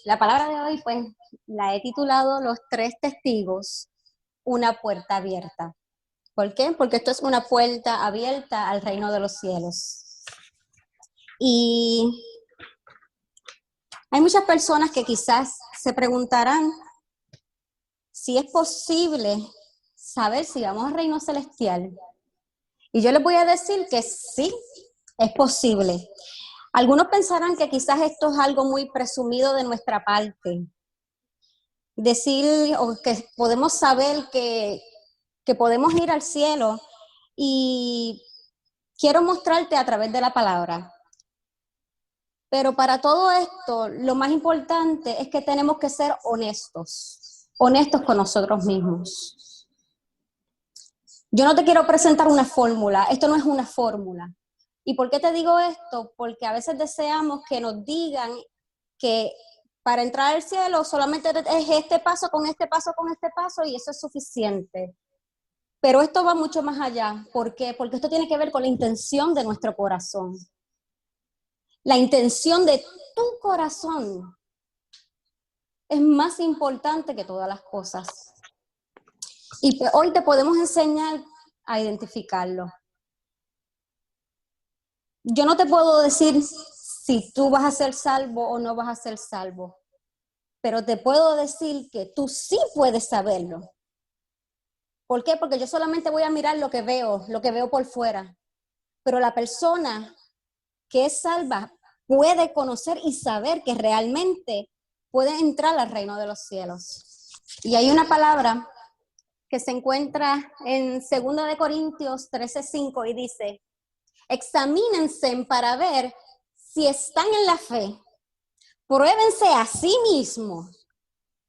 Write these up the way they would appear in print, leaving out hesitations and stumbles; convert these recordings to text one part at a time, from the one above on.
la palabra de hoy, pues, la he titulado Los tres testigos, una puerta abierta. ¿Por qué? Porque esto es una puerta abierta al reino de los cielos. Y hay muchas personas que quizás se preguntarán si es posible saber si vamos al reino celestial. Y yo les voy a decir que sí, es posible. Algunos pensarán que quizás esto es algo muy presumido de nuestra parte. Decir o que podemos saber que podemos ir al cielo, y quiero mostrarte a través de la palabra. Pero para todo esto, lo más importante es que tenemos que ser honestos con nosotros mismos. Yo no te quiero presentar una fórmula, esto no es una fórmula. ¿Y por qué te digo esto? Porque a veces deseamos que nos digan que para entrar al cielo solamente es este paso, con este paso, con este paso, y eso es suficiente. Pero esto va mucho más allá. ¿Por qué? Porque esto tiene que ver con la intención de nuestro corazón. La intención de tu corazón es más importante que todas las cosas. Y hoy te podemos enseñar a identificarlo. Yo no te puedo decir si tú vas a ser salvo o no vas a ser salvo, pero te puedo decir que tú sí puedes saberlo. ¿Por qué? Porque yo solamente voy a mirar lo que veo por fuera. Pero la persona que es salva puede conocer y saber que realmente puede entrar al reino de los cielos. Y hay una palabra que se encuentra en 2 de Corintios 13:5 y dice: examínense para ver si están en la fe, pruébense a sí mismos.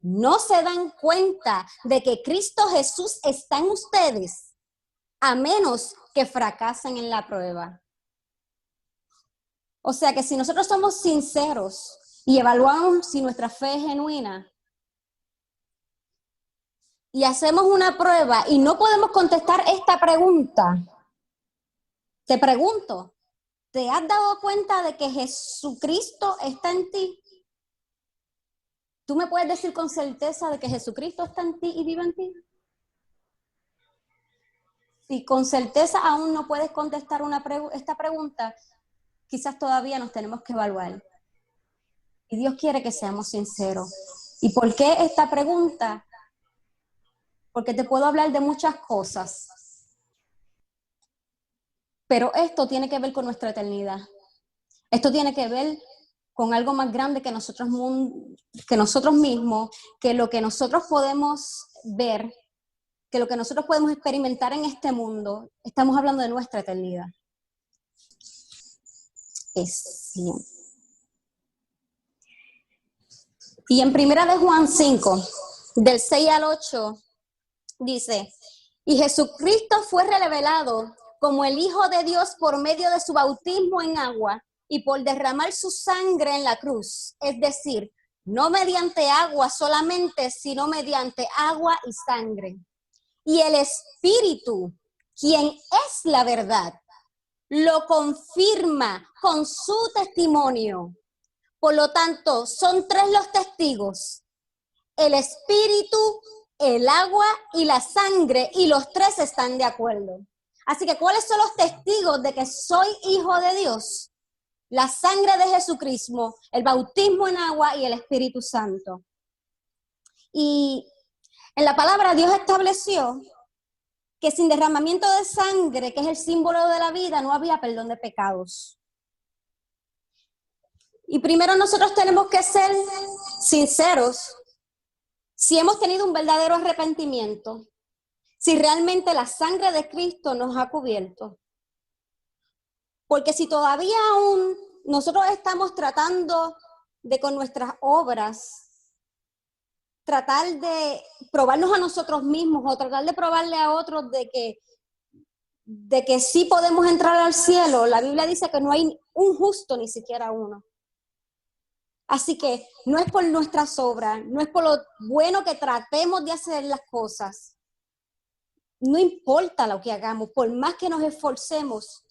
¿No se dan cuenta de que Cristo Jesús está en ustedes, a menos que fracasen en la prueba? O sea que si nosotros somos sinceros y evaluamos si nuestra fe es genuina y hacemos una prueba y no podemos contestar esta pregunta, te pregunto, ¿te has dado cuenta de que Jesucristo está en ti? ¿Tú me puedes decir con certeza de que Jesucristo está en ti y vive en ti? Si con certeza aún no puedes contestar esta pregunta, quizás todavía nos tenemos que evaluar. Y Dios quiere que seamos sinceros. ¿Y por qué esta pregunta? Porque te puedo hablar de muchas cosas, pero esto tiene que ver con nuestra eternidad. Esto tiene que ver con algo más grande que nosotros mismos, que lo que nosotros podemos ver, que lo que nosotros podemos experimentar en este mundo. Estamos hablando de nuestra eternidad. Es siempre. Y en 1 de Juan 5, del 6 al 8, dice: y Jesucristo fue revelado como el Hijo de Dios por medio de su bautismo en agua y por derramar su sangre en la cruz. Es decir, no mediante agua solamente, sino mediante agua y sangre. Y el Espíritu, quien es la verdad, lo confirma con su testimonio. Por lo tanto, son tres los testigos: el Espíritu, el agua y la sangre, y los tres están de acuerdo. Así que, ¿cuáles son los testigos de que soy hijo de Dios? La sangre de Jesucristo, el bautismo en agua y el Espíritu Santo. Y en la palabra Dios estableció que sin derramamiento de sangre, que es el símbolo de la vida, no había perdón de pecados. Y primero nosotros tenemos que ser sinceros si hemos tenido un verdadero arrepentimiento, si realmente la sangre de Cristo nos ha cubierto. Porque si todavía aún nosotros estamos tratando de con nuestras obras tratar de probarnos a nosotros mismos o tratar de probarle a otros de que sí podemos entrar al cielo, la Biblia dice que no hay un justo, ni siquiera uno. Así que no es por nuestras obras, no es por lo bueno que tratemos de hacer las cosas. No importa lo que hagamos, por más que nos esforcemos,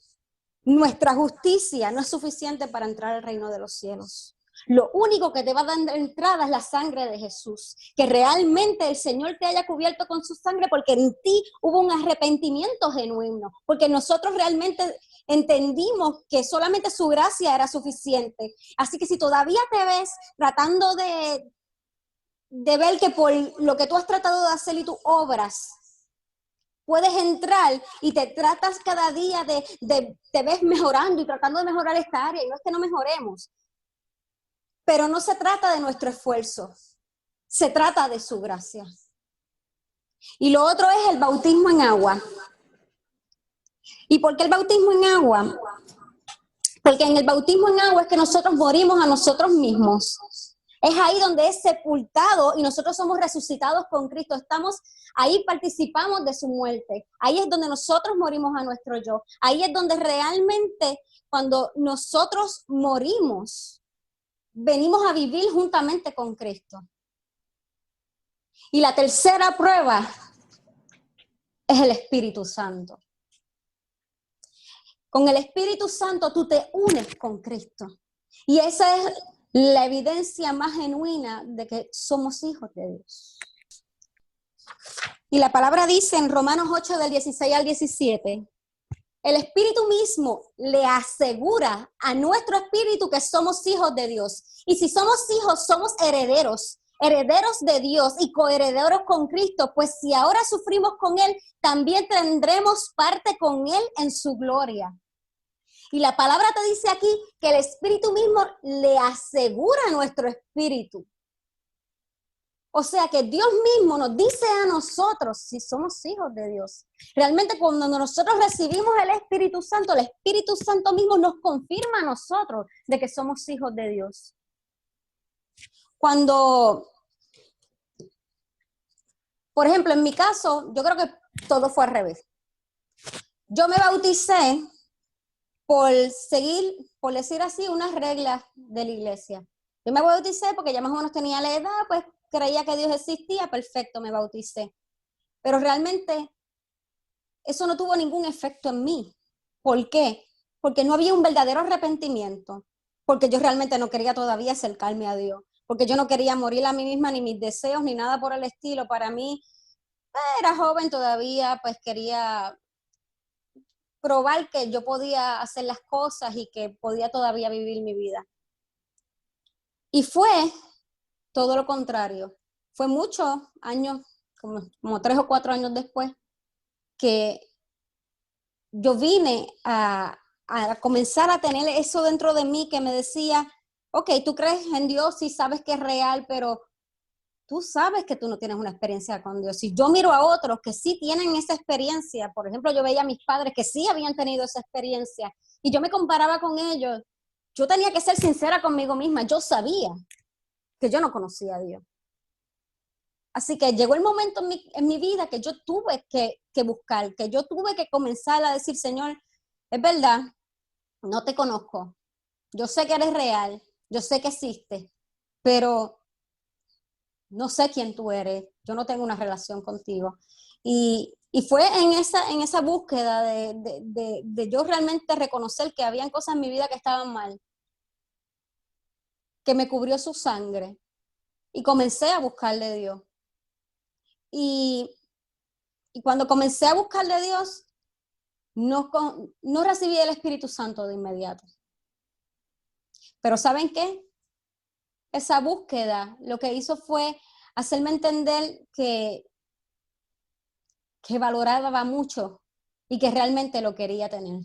nuestra justicia no es suficiente para entrar al reino de los cielos. Lo único que te va a dar entrada es la sangre de Jesús. Que realmente el Señor te haya cubierto con su sangre porque en ti hubo un arrepentimiento genuino. Porque nosotros realmente entendimos que solamente su gracia era suficiente. Así que si todavía te ves tratando de ver que por lo que tú has tratado de hacer y tus obras, puedes entrar y te tratas cada día te ves mejorando y tratando de mejorar esta área. Y no es que no mejoremos. Pero no se trata de nuestro esfuerzo, se trata de su gracia. Y lo otro es el bautismo en agua. ¿Y por qué el bautismo en agua? Porque en el bautismo en agua es que nosotros morimos a nosotros mismos. Es ahí donde es sepultado y nosotros somos resucitados con Cristo. Ahí participamos de su muerte. Ahí es donde nosotros morimos a nuestro yo. Ahí es donde realmente cuando nosotros morimos, venimos a vivir juntamente con Cristo. Y la tercera prueba es el Espíritu Santo. Con el Espíritu Santo tú te unes con Cristo. Y esa es la evidencia más genuina de que somos hijos de Dios. Y la palabra dice en Romanos 8, del 16 al 17, el Espíritu mismo le asegura a nuestro espíritu que somos hijos de Dios. Y si somos hijos, somos herederos de Dios y coherederos con Cristo, pues si ahora sufrimos con Él, también tendremos parte con Él en su gloria. Y la palabra te dice aquí que el Espíritu mismo le asegura a nuestro espíritu. O sea que Dios mismo nos dice a nosotros si somos hijos de Dios. Realmente cuando nosotros recibimos el Espíritu Santo mismo nos confirma a nosotros de que somos hijos de Dios. Cuando, por ejemplo, en mi caso, yo creo que todo fue al revés. Yo me bauticé por seguir, por decir así, unas reglas de la iglesia. Yo me bauticé porque ya más o menos tenía la edad, pues creía que Dios existía, perfecto, me bauticé. Pero realmente eso no tuvo ningún efecto en mí. ¿Por qué? Porque no había un verdadero arrepentimiento, porque yo realmente no quería todavía acercarme a Dios, porque yo no quería morir a mí misma, ni mis deseos, ni nada por el estilo. Para mí, era joven todavía, pues quería probar que yo podía hacer las cosas y que podía todavía vivir mi vida. Y fue todo lo contrario. Fue muchos años, como 3 o 4 años después, que yo vine a comenzar a tener eso dentro de mí que me decía, ok, tú crees en Dios y sabes que es real, pero tú sabes que tú no tienes una experiencia con Dios. Si yo miro a otros que sí tienen esa experiencia, por ejemplo, yo veía a mis padres que sí habían tenido esa experiencia y yo me comparaba con ellos, yo tenía que ser sincera conmigo misma, yo sabía que yo no conocía a Dios. Así que llegó el momento en mi vida que yo tuve que buscar, que yo tuve que comenzar a decir, Señor, es verdad, no te conozco, yo sé que eres real, yo sé que existes, pero no sé quién tú eres, yo no tengo una relación contigo. Y fue en esa búsqueda de yo realmente reconocer que habían cosas en mi vida que estaban mal, que me cubrió su sangre y comencé a buscarle a Dios. Y cuando comencé a buscarle a Dios, no recibí el Espíritu Santo de inmediato. Pero ¿saben qué? Esa búsqueda lo que hizo fue hacerme entender que valoraba mucho y que realmente lo quería tener.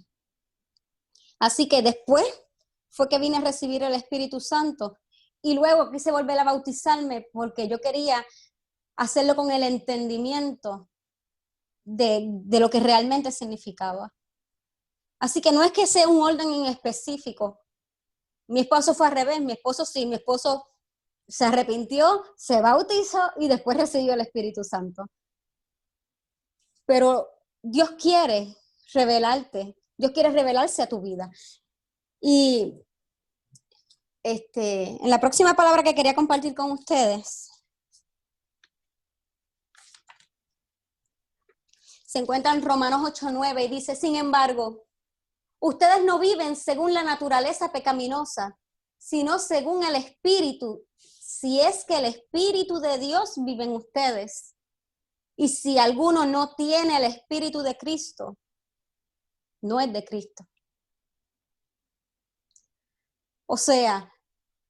Así que después fue que vine a recibir el Espíritu Santo y luego quise volver a bautizarme porque yo quería hacerlo con el entendimiento de lo que realmente significaba. Así que no es que sea un orden en específico. Mi esposo fue al revés, mi esposo se arrepintió, se bautizó y después recibió el Espíritu Santo. Pero Dios quiere revelarte, Dios quiere revelarse a tu vida. Y en la próxima palabra que quería compartir con ustedes se encuentra en Romanos 8:9 y dice, sin embargo, ustedes no viven según la naturaleza pecaminosa, sino según el Espíritu, si es que el Espíritu de Dios vive en ustedes. Y si alguno no tiene el Espíritu de Cristo, no es de Cristo. O sea,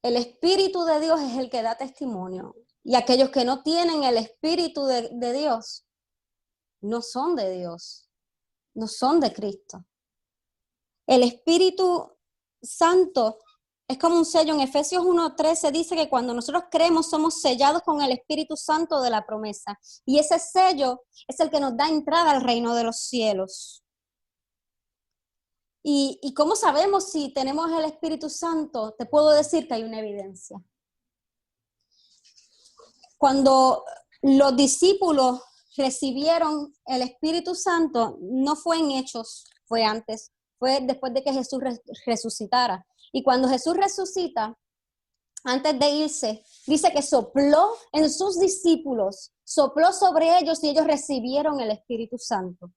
el Espíritu de Dios es el que da testimonio. Y aquellos que no tienen el Espíritu de Dios, no son de Dios, no son de Cristo. El Espíritu Santo es como un sello. En Efesios 1:13 dice que cuando nosotros creemos somos sellados con el Espíritu Santo de la promesa. Y ese sello es el que nos da entrada al reino de los cielos. ¿Y cómo sabemos si tenemos el Espíritu Santo? Te puedo decir que hay una evidencia. Cuando los discípulos recibieron el Espíritu Santo, no fue en Hechos, fue antes, fue después de que Jesús resucitara. Y cuando Jesús resucita, antes de irse, dice que sopló en sus discípulos, sopló sobre ellos y ellos recibieron el Espíritu Santo.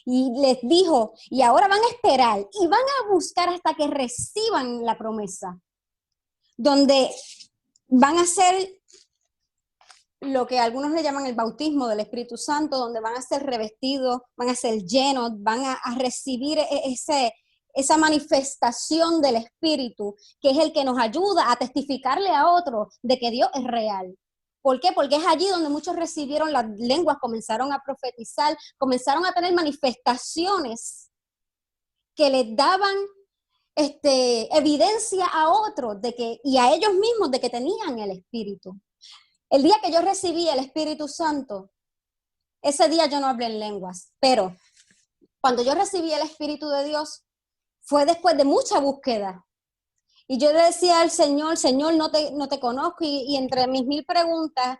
Y les dijo, y ahora van a esperar y van a buscar hasta que reciban la promesa, donde van a hacer lo que algunos le llaman el bautismo del Espíritu Santo, donde van a ser revestidos, van a ser llenos, van a recibir esa manifestación del Espíritu, que es el que nos ayuda a testificarle a otros de que Dios es real. ¿Por qué? Porque es allí donde muchos recibieron las lenguas, comenzaron a profetizar, comenzaron a tener manifestaciones que les daban evidencia a otros de que, y a ellos mismos de que tenían el Espíritu. El día que yo recibí el Espíritu Santo, ese día yo no hablé en lenguas, pero cuando yo recibí el Espíritu de Dios, fue después de mucha búsqueda. Y yo le decía al Señor, Señor, no te conozco, y entre mis 1000 preguntas,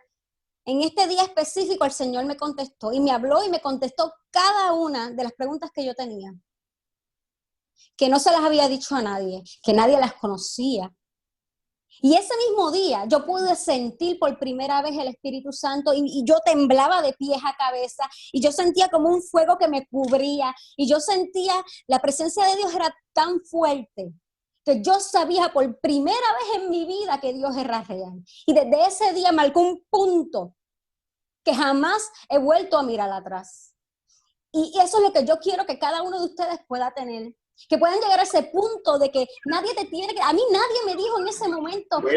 en este día específico el Señor me contestó, y me habló y me contestó cada una de las preguntas que yo tenía, que no se las había dicho a nadie, que nadie las conocía. Y ese mismo día yo pude sentir por primera vez el Espíritu Santo y yo temblaba de pies a cabeza y yo sentía como un fuego que me cubría y yo sentía la presencia de Dios era tan fuerte que yo sabía por primera vez en mi vida que Dios era real. Y desde ese día marcó un punto que jamás he vuelto a mirar atrás. Y eso es lo que yo quiero que cada uno de ustedes pueda tener. Que puedan llegar a ese punto de que nadie te tiene que... A mí nadie me dijo en ese momento que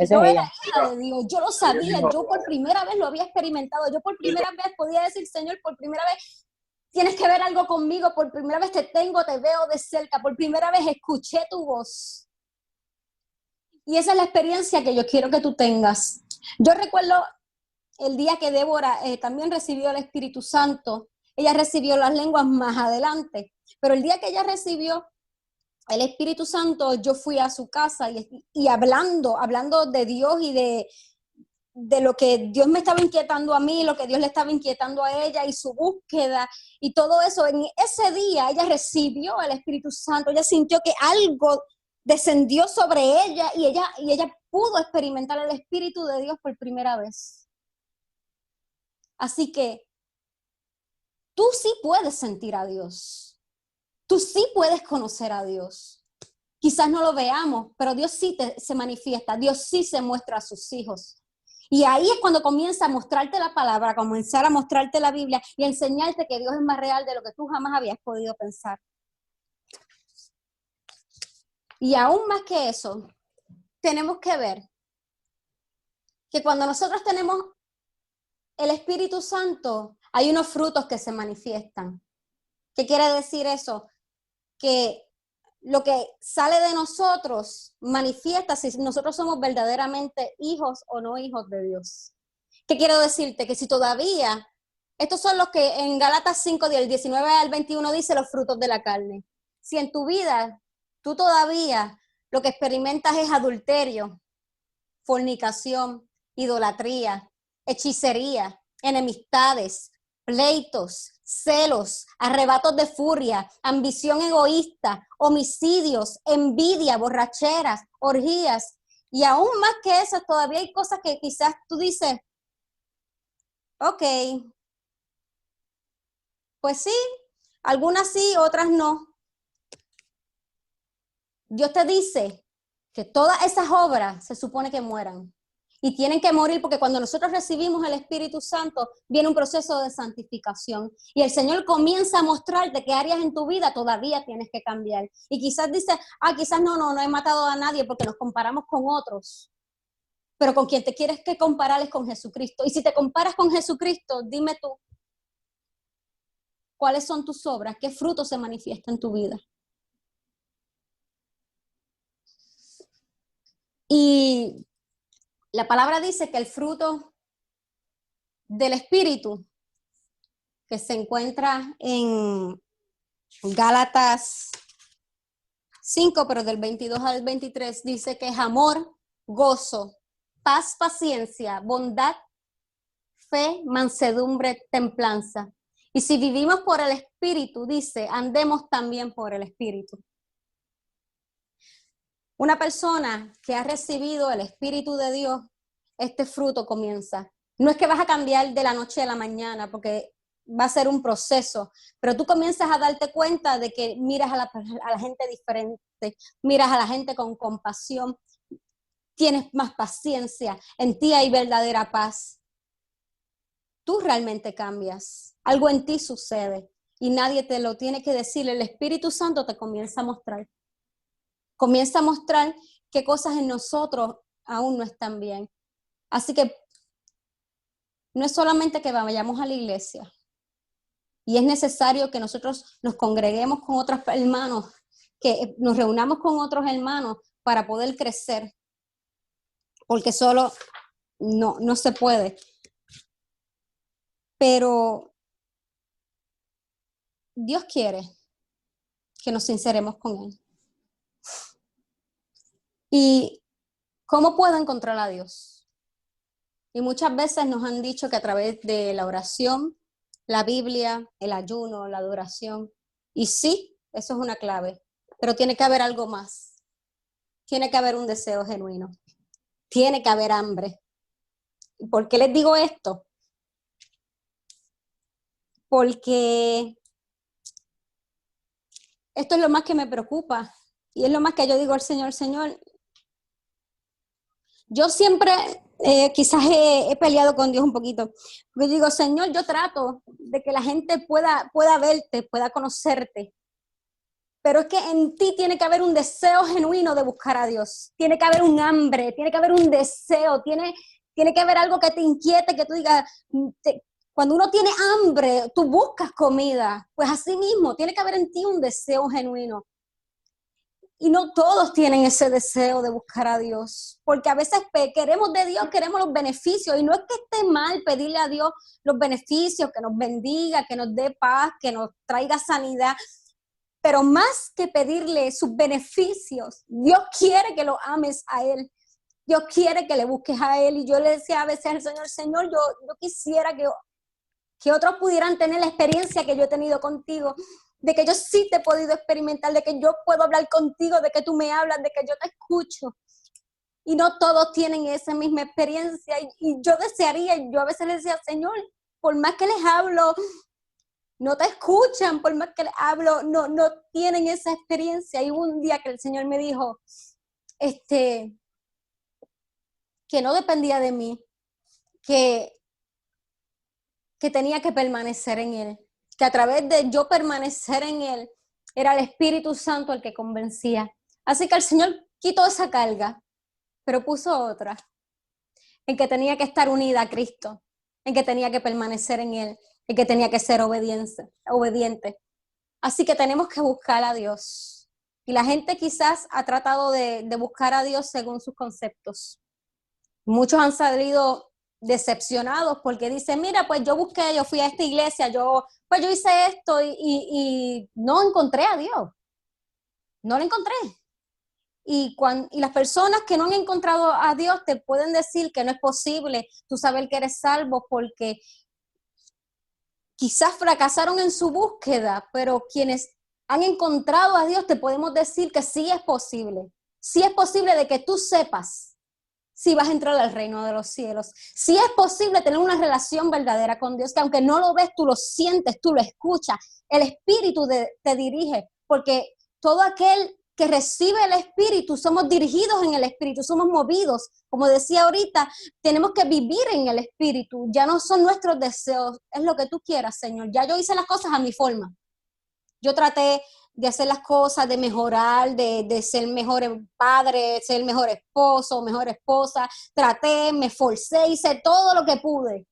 yo era hija de Dios. Yo lo sabía, yo por primera vez lo había experimentado. Yo por primera vez podía decir, Señor, por primera vez tienes que ver algo conmigo. Por primera vez te tengo, te veo de cerca. Por primera vez escuché tu voz. Y esa es la experiencia que yo quiero que tú tengas. Yo recuerdo el día que Débora también recibió el Espíritu Santo. Ella recibió las lenguas más adelante. Pero el día que ella recibió el Espíritu Santo, yo fui a su casa y hablando de Dios y de lo que Dios me estaba inquietando a mí, lo que Dios le estaba inquietando a ella y su búsqueda y todo eso. En ese día ella recibió el Espíritu Santo, ella sintió que algo descendió sobre ella y ella pudo experimentar el Espíritu de Dios por primera vez. Así que tú sí puedes sentir a Dios. Tú sí puedes conocer a Dios. Quizás no lo veamos, pero Dios sí se manifiesta, Dios sí se muestra a sus hijos. Y ahí es cuando comienza a mostrarte la palabra, a comenzar a mostrarte la Biblia y a enseñarte que Dios es más real de lo que tú jamás habías podido pensar. Y aún más que eso, tenemos que ver que cuando nosotros tenemos el Espíritu Santo, hay unos frutos que se manifiestan. ¿Qué quiere decir eso? Que lo que sale de nosotros manifiesta si nosotros somos verdaderamente hijos o no hijos de Dios. ¿Qué quiero decirte? Que si todavía, estos son los que en Gálatas 5, del 19 al 21 dice los frutos de la carne. Si en tu vida tú todavía lo que experimentas es adulterio, fornicación, idolatría, hechicería, enemistades, pleitos, celos, arrebatos de furia, ambición egoísta, homicidios, envidia, borracheras, orgías, y aún más que eso, todavía hay cosas que quizás tú dices, ok, pues sí, algunas sí, otras no. Dios te dice que todas esas obras se supone que mueran. Y tienen que morir porque cuando nosotros recibimos el Espíritu Santo, viene un proceso de santificación. Y el Señor comienza a mostrarte qué áreas en tu vida todavía tienes que cambiar. Y quizás dices, quizás no he matado a nadie porque nos comparamos con otros. Pero con quien te quieres que comparar es con Jesucristo. Y si te comparas con Jesucristo, dime tú, ¿cuáles son tus obras? ¿Qué fruto se manifiesta en tu vida? Y la palabra dice que el fruto del Espíritu, que se encuentra en Gálatas 5, pero del 22 al 23, dice que es amor, gozo, paz, paciencia, bondad, fe, mansedumbre, templanza. Y si vivimos por el Espíritu, dice, andemos también por el Espíritu. Una persona que ha recibido el Espíritu de Dios, este fruto comienza. No es que vas a cambiar de la noche a la mañana, porque va a ser un proceso, pero tú comienzas a darte cuenta de que miras a la gente diferente, miras a la gente con compasión, tienes más paciencia, en ti hay verdadera paz. Tú realmente cambias, algo en ti sucede y nadie te lo tiene que decir, el Espíritu Santo te comienza a mostrar. Comienza a mostrar qué cosas en nosotros aún no están bien. Así que no es solamente que vayamos a la iglesia, y es necesario que nosotros nos congreguemos con otros hermanos, que nos reunamos con otros hermanos para poder crecer, porque solo no se puede. Pero Dios quiere que nos sinceremos con Él. ¿Y cómo puedo encontrar a Dios? Y muchas veces nos han dicho que a través de la oración, la Biblia, el ayuno, la adoración. Y sí, eso es una clave, pero tiene que haber algo más. Tiene que haber un deseo genuino. Tiene que haber hambre. ¿Por qué les digo esto? Porque esto es lo más que me preocupa y es lo más que yo digo al Señor, Señor, yo siempre quizás he peleado con Dios un poquito, porque digo, Señor, yo trato de que la gente pueda verte, pueda conocerte, pero es que en ti tiene que haber un deseo genuino de buscar a Dios, tiene que haber un hambre, tiene que haber un deseo, tiene que haber algo que te inquiete, que tú digas, cuando uno tiene hambre, tú buscas comida, pues así mismo, tiene que haber en ti un deseo genuino. Y no todos tienen ese deseo de buscar a Dios, porque a veces queremos de Dios, queremos los beneficios, y no es que esté mal pedirle a Dios los beneficios, que nos bendiga, que nos dé paz, que nos traiga sanidad, pero más que pedirle sus beneficios, Dios quiere que lo ames a Él, Dios quiere que le busques a Él. Y yo le decía a veces al Señor, Señor, yo quisiera que otros pudieran tener la experiencia que yo he tenido contigo, de que yo sí te he podido experimentar, de que yo puedo hablar contigo, de que tú me hablas, de que yo te escucho. Y no todos tienen esa misma experiencia. Y yo desearía, yo a veces le decía, Señor, por más que les hablo, no te escuchan, por más que les hablo, no tienen esa experiencia. Y hubo un día que el Señor me dijo, que no dependía de mí, que tenía que permanecer en Él, que a través de yo permanecer en Él, era el Espíritu Santo el que convencía. Así que el Señor quitó esa carga, pero puso otra, en que tenía que estar unida a Cristo, en que tenía que permanecer en Él, en que tenía que ser obediente. Así que tenemos que buscar a Dios. Y la gente quizás ha tratado de buscar a Dios según sus conceptos. Muchos han salido decepcionados porque dicen, mira, pues yo fui a esta iglesia, yo hice esto y no encontré a Dios. No lo encontré. Y las personas que no han encontrado a Dios te pueden decir que no es posible tú saber que eres salvo porque quizás fracasaron en su búsqueda, pero quienes han encontrado a Dios te podemos decir que sí es posible. Sí es posible de que tú sepas si vas a entrar al reino de los cielos. Sí es posible tener una relación verdadera con Dios, que aunque no lo ves, tú lo sientes, tú lo escuchas. El Espíritu te dirige, porque todo aquel que recibe el Espíritu, somos dirigidos en el Espíritu, somos movidos. Como decía ahorita, tenemos que vivir en el Espíritu. Ya no son nuestros deseos, es lo que tú quieras, Señor. Ya yo hice las cosas a mi forma. Yo traté de hacer las cosas, de mejorar, de ser mejor padre, ser mejor esposo, mejor esposa. Traté, me esforcé, hice todo lo que pude.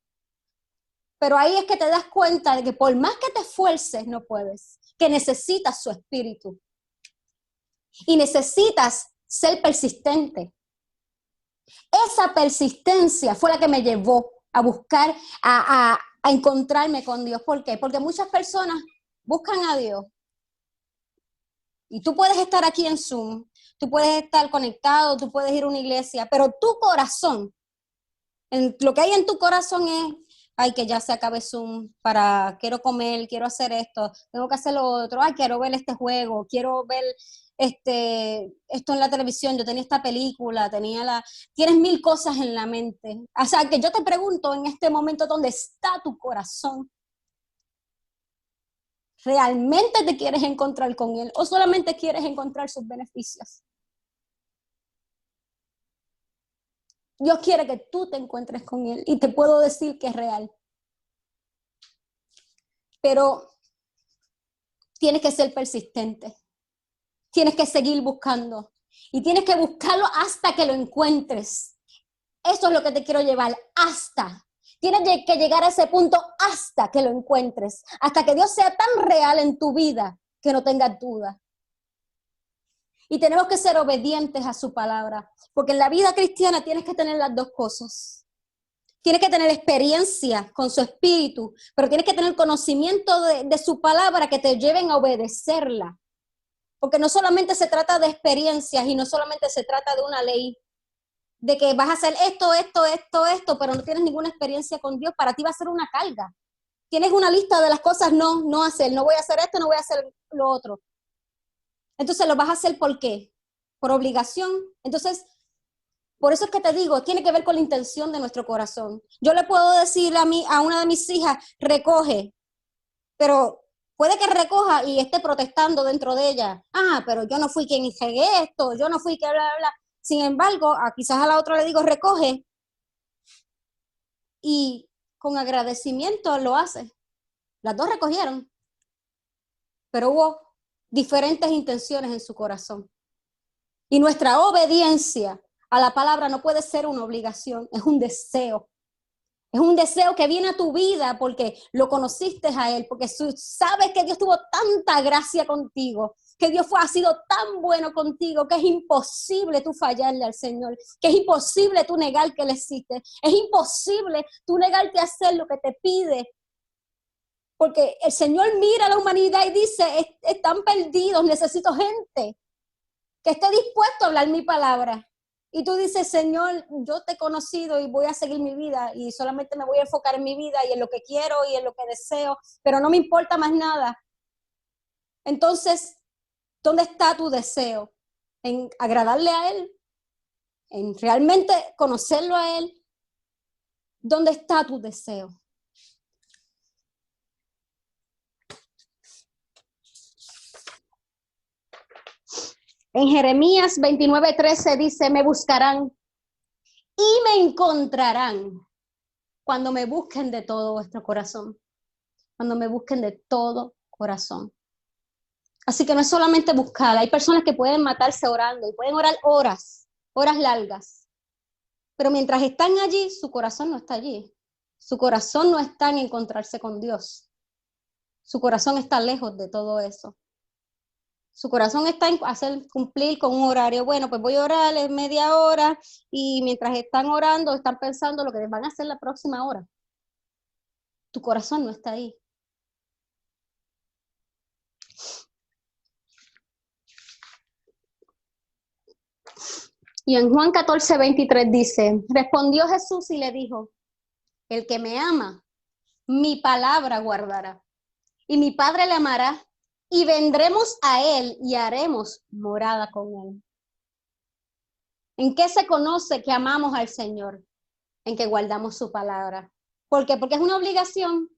Pero ahí es que te das cuenta de que por más que te esfuerces, no puedes. Que necesitas su Espíritu. Y necesitas ser persistente. Esa persistencia fue la que me llevó a buscar, a encontrarme con Dios. ¿Por qué? Porque muchas personas buscan a Dios. Y tú puedes estar aquí en Zoom, tú puedes estar conectado, tú puedes ir a una iglesia, pero tu corazón, lo que hay en tu corazón es, ay, que ya se acabe Zoom, quiero comer, quiero hacer esto, tengo que hacer lo otro, ay, quiero ver este juego, quiero ver esto en la televisión, yo tenía esta película, tienes mil cosas en la mente. O sea, que yo te pregunto en este momento, ¿dónde está tu corazón? ¿Realmente te quieres encontrar con Él o solamente quieres encontrar sus beneficios? Dios quiere que tú te encuentres con Él y te puedo decir que es real. Pero tienes que ser persistente. Tienes que seguir buscando. Y tienes que buscarlo hasta que lo encuentres. Eso es lo que te quiero llevar, hasta. Tienes que llegar a ese punto hasta que lo encuentres. Hasta que Dios sea tan real en tu vida que no tengas duda. Y tenemos que ser obedientes a su palabra. Porque en la vida cristiana tienes que tener las dos cosas. Tienes que tener experiencia con su espíritu, pero tienes que tener conocimiento de su palabra que te lleven a obedecerla. Porque no solamente se trata de experiencias y no solamente se trata de una ley, de que vas a hacer esto, pero no tienes ninguna experiencia con Dios, para ti va a ser una carga. Tienes una lista de las cosas no hacer, no voy a hacer esto, no voy a hacer lo otro. Entonces lo vas a hacer ¿por qué? Por obligación. Entonces, por eso es que te digo, tiene que ver con la intención de nuestro corazón. Yo le puedo decir a una de mis hijas, recoge, pero puede que recoja y esté protestando dentro de ella. Ah, pero yo no fui quien regué esto, yo no fui que bla, bla, bla. Sin embargo, quizás a la otra le digo, recoge, y con agradecimiento lo hace. Las dos recogieron, pero hubo diferentes intenciones en su corazón. Y nuestra obediencia a la palabra no puede ser una obligación, es un deseo. Es un deseo que viene a tu vida porque lo conociste a Él, porque sabes que Dios tuvo tanta gracia contigo, que Dios ha sido tan bueno contigo, que es imposible tú fallarle al Señor, que es imposible tú negar que Él existe, es imposible tú negarte a hacer lo que te pide, porque el Señor mira a la humanidad y dice, están perdidos, necesito gente que esté dispuesto a hablar mi palabra. Y tú dices, Señor, yo te he conocido y voy a seguir mi vida y solamente me voy a enfocar en mi vida y en lo que quiero y en lo que deseo, pero no me importa más nada. Entonces, ¿dónde está tu deseo? ¿En agradarle a Él? ¿En realmente conocerlo a Él? ¿Dónde está tu deseo? En Jeremías 29:13 dice, me buscarán y me encontrarán cuando me busquen de todo vuestro corazón. Cuando me busquen de todo corazón. Así que no es solamente buscar. Hay personas que pueden matarse orando y pueden orar horas largas. Pero mientras están allí, su corazón no está allí. Su corazón no está en encontrarse con Dios. Su corazón está lejos de todo eso. Su corazón está en cumplir con un horario. Bueno, pues voy a orar en media hora y mientras están orando, están pensando lo que van a hacer la próxima hora. Tu corazón no está ahí. Y en Juan 14:23 dice, respondió Jesús y le dijo, el que me ama, mi palabra guardará. Y mi Padre le amará y vendremos a él y haremos morada con él. ¿En qué se conoce que amamos al Señor? En que guardamos su palabra. ¿Por qué? Porque es una obligación.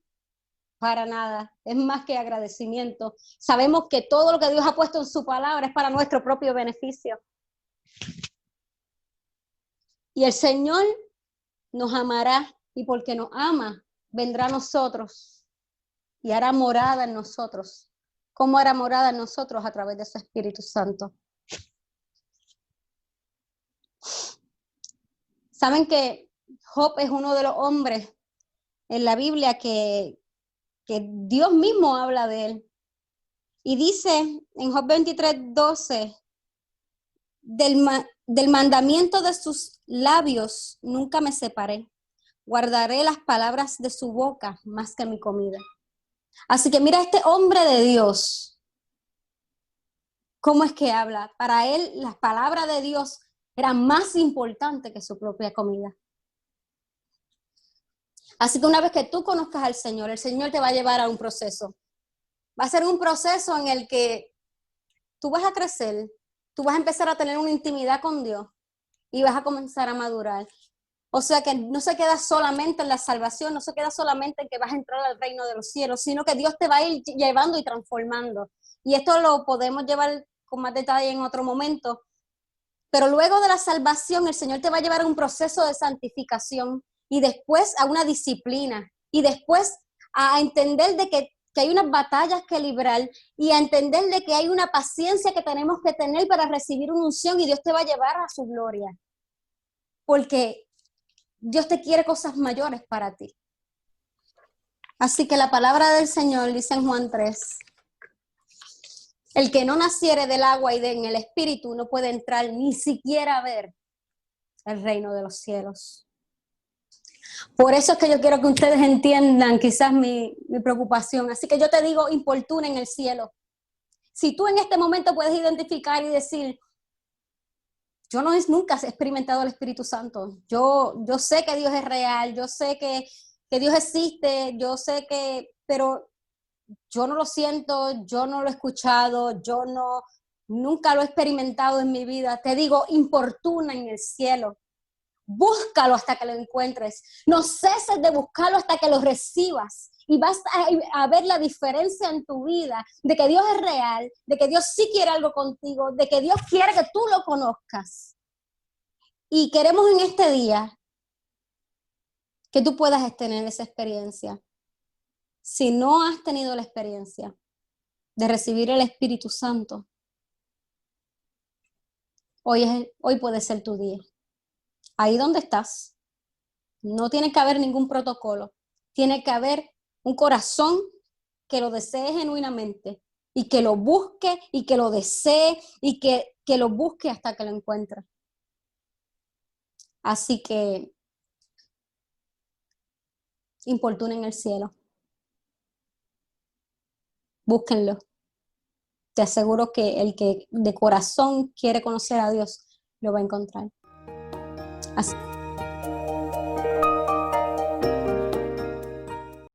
Para nada, es más que agradecimiento. Sabemos que todo lo que Dios ha puesto en su palabra es para nuestro propio beneficio. Y el Señor nos amará, y porque nos ama, vendrá a nosotros y hará morada en nosotros. ¿Cómo hará morada en nosotros? A través de su Espíritu Santo. Saben que Job es uno de los hombres en la Biblia que Dios mismo habla de él. Y dice en Job 23:12, del mandamiento de sus labios nunca me separé. Guardaré las palabras de su boca más que mi comida. Así que mira este hombre de Dios, ¿cómo es que habla? Para él las palabras de Dios eran más importantes que su propia comida. Así que una vez que tú conozcas al Señor, el Señor te va a llevar a un proceso. Va a ser un proceso en el que tú vas a crecer, tú vas a empezar a tener una intimidad con Dios y vas a comenzar a madurar. O sea que no se queda solamente en la salvación, no se queda solamente en que vas a entrar al reino de los cielos, sino que Dios te va a ir llevando y transformando. Y esto lo podemos llevar con más detalle en otro momento. Pero luego de la salvación, el Señor te va a llevar a un proceso de santificación y después a una disciplina y después a entender de que hay unas batallas que librar y a entender de que hay una paciencia que tenemos que tener para recibir una unción y Dios te va a llevar a su gloria. Porque Dios te quiere cosas mayores para ti. Así que la palabra del Señor dice en Juan 3, el que no naciere del agua y en el Espíritu no puede entrar ni siquiera a ver el reino de los cielos. Por eso es que yo quiero que ustedes entiendan quizás mi preocupación. Así que yo te digo, importuna en el cielo. Si tú en este momento puedes identificar y decir, yo nunca he experimentado el Espíritu Santo. Yo sé que Dios es real, yo sé que Dios existe, yo sé que, pero yo no lo siento, yo no lo he escuchado, nunca lo he experimentado en mi vida. Te digo, importuna en el cielo. Búscalo hasta que lo encuentres. No ceses de buscarlo hasta que lo recibas. Y vas a ver la diferencia en tu vida, de que Dios es real, de que Dios sí quiere algo contigo, de que Dios quiere que tú lo conozcas. Y queremos en este día que tú puedas tener esa experiencia. Si no has tenido la experiencia de recibir el Espíritu Santo, hoy puede ser tu día. Ahí donde estás, no tiene que haber ningún protocolo. Tiene que haber un corazón que lo desee genuinamente y que lo busque y que lo desee y que lo busque hasta que lo encuentre. Así que importunen el cielo. Búsquenlo. Te aseguro que el que de corazón quiere conocer a Dios lo va a encontrar. Así.